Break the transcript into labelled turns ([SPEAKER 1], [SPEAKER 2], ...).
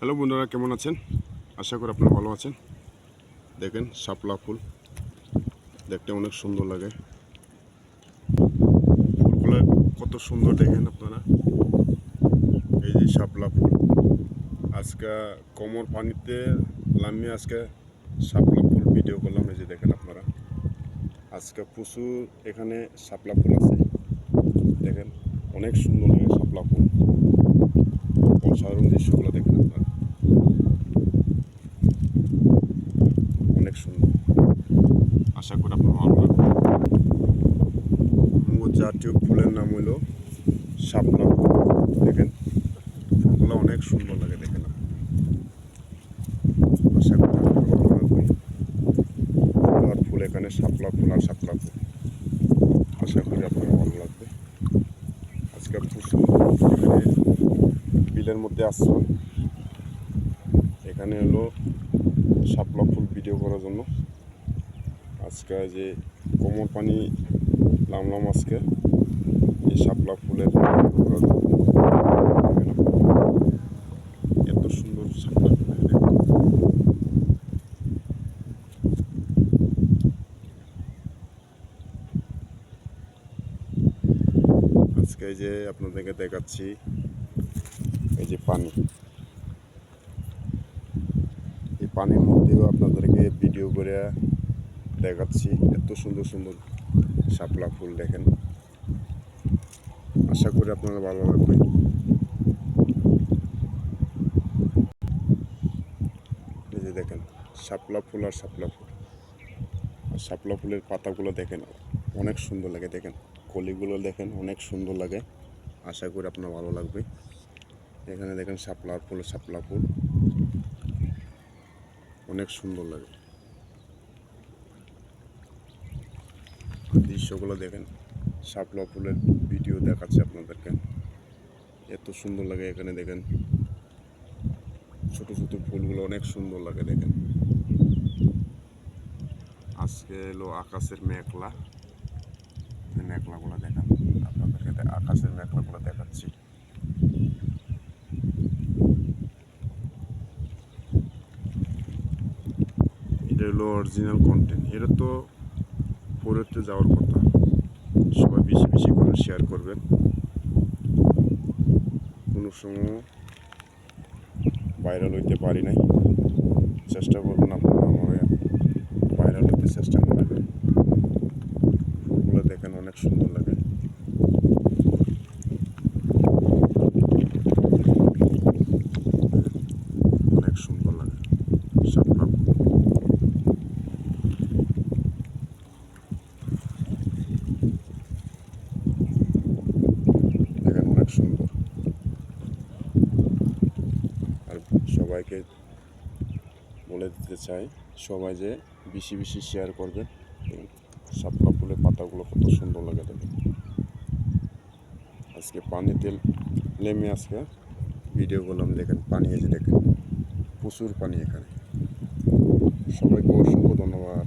[SPEAKER 1] Hello বন্ধুরা, কেমন আছেন? আশা করি আপনারা ভালো আছেন। দেখেন শাপলা ফুল দেখতে অনেক সুন্দর লাগে। ফুলগুলো কত সুন্দর দেখেন আপনারা। এই যে শাপলা ফুল, আজকে কোমর পানিতে নামিয়ে আজকে শাপলা ফুল ভিডিও করলাম। এই যে দেখেন আপনারা, আজকে প্রচুর এখানে শাপলা ফুল আছে। দেখেন অনেক সুন্দর লাগে শাপলা ফুল। অসাধারণ দৃশ্যগুলো দেখেন আপনারা, অনেক সুন্দর। আশা করি আপনার ভালো লাগবে। জাতীয় ফুলের নাম হলো শাপলা ফুল। দেখেন ফুলগুলো অনেক সুন্দর লাগে, দেখেন। আশা করি আপনার ভালো লাগবে। আর ফুল এখানে শাপলা ফুল আর শাপলা ফুল, আশা করি আপনার ভালো লাগবে। আজকে প্রচুর এখানে বিলের মধ্যে আসলাম, এখানে হলো শাপলা ফুল ভিডিও করার জন্য। আজকে যে কোমর পানি নামলাম আজকে এই শাপলা ফুলের করার জন্য। এত সুন্দর শাপলা ফুল দেখেন। আজকে এই যে আপনাদেরকে দেখাচ্ছি এই যে পানি, এই পানির মধ্যেও আপনাদেরকে ভিডিও করে দেখাচ্ছি। এত সুন্দর সুন্দর শাপলা ফুল দেখেন। আশা করি আপনারা ভালো লাগবে। এই যে দেখেন শাপলা ফুল আর শাপলা ফুল, আর শাপলা ফুলের পাতাগুলো দেখেন অনেক সুন্দর লাগে। দেখেন কলিগুলো দেখেন অনেক সুন্দর লাগে। আশা করি আপনার ভালো লাগবে। এখানে দেখেন শাপলা ফুল অনেক সুন্দর লাগে। দৃশ্যগুলো দেখেন, শাপলা ফুলের ভিডিও দেখাচ্ছে আপনাদেরকে। এত সুন্দর লাগে। এখানে দেখেন ছোট ছোট ফুলগুলো অনেক সুন্দর লাগে। দেখেন আজকে এলো আকাশের মেঘলা, মেঘলাগুলো দেখান আপনাদেরকে। আকাশের মেঘলাগুলো দেখাচ্ছি। এটা হলো অরিজিনাল কন্টেন্ট। এটা তো পড়তে যাওয়ার কথা। সবাই বেশি বেশি করে শেয়ার করবেন। কোনো সময় ভাইরাল হইতে পারি নাই, চেষ্টা করবেন আপনারা আমার ভাইরাল হইতে চেষ্টা করবেন। ফুলগুলো দেখেন অনেক সুন্দর লাগে। অনেক সুন্দর লাগে শাপলা ফুল। দেখেন অনেক সুন্দর। আর সবাইকে বলে দিতে চাই, সবাই যে বেশি বেশি শেয়ার করবেন। শাপলা ফুলের পাতাগুলো কত সুন্দর লাগে দেখেন। আজকে পানিতে নেমে আজকে ভিডিও করলাম। দেখেন পানি, এই যে দেখেন প্রচুর পানি এখানে। সবাইকে অসংখ্য ধন্যবাদ।